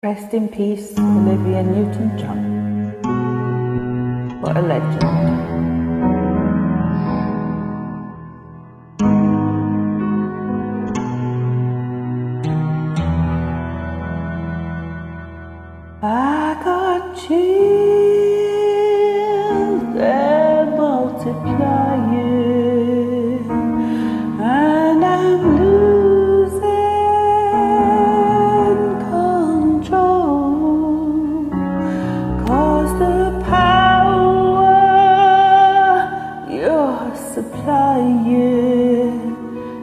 Rest in peace, Olivia Newton-John. What a legend. I got chills, they're multiplying, and I'm losing control, 'cause the power you're supplying,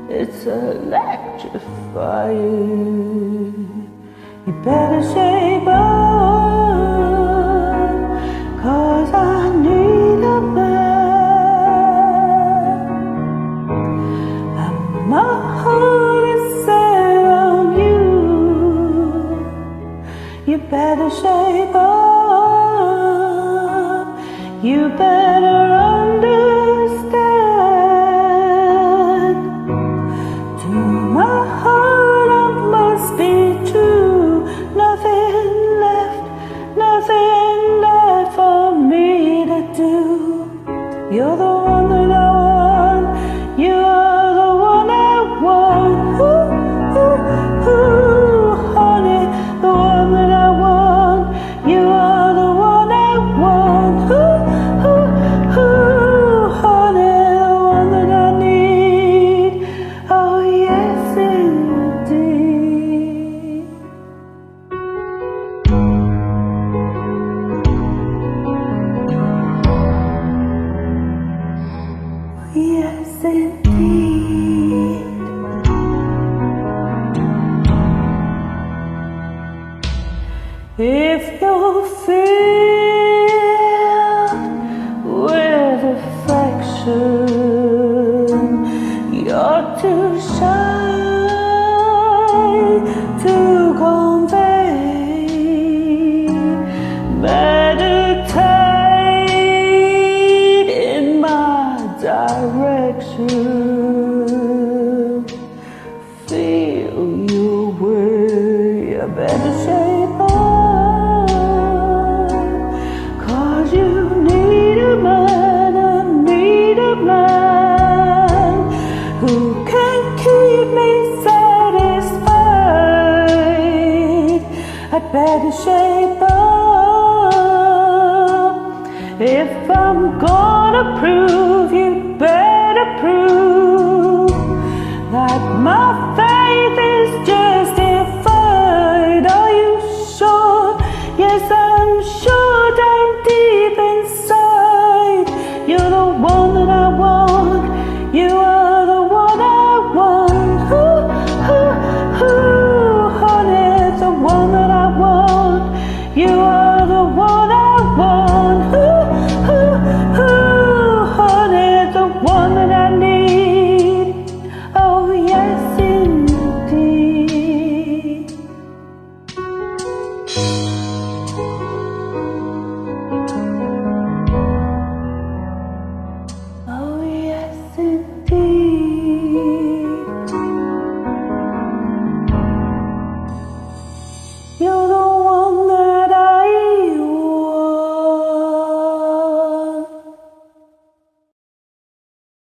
it's electrifying. You better shape up, 'cause I need a man, and my heart is set on you. You better shape up, you better understand. To my heart I must be true. Nothing left for me to do. You're the one that I want. You are the one I want. Ooh, ooh, ooh, honey, the one that I want. You are the one I want. Ooh, ooh, ooh, honey, the one that I need. Oh yes, indeed. Yes, indeed. If you're filled with affection, you're too shy to convey. Meditate in my direction. Feel your way. You better shape up, 'cause you need a man. I need a man who can keep me satisfied. I better shape up. If I'm gonna prove, you better prove that my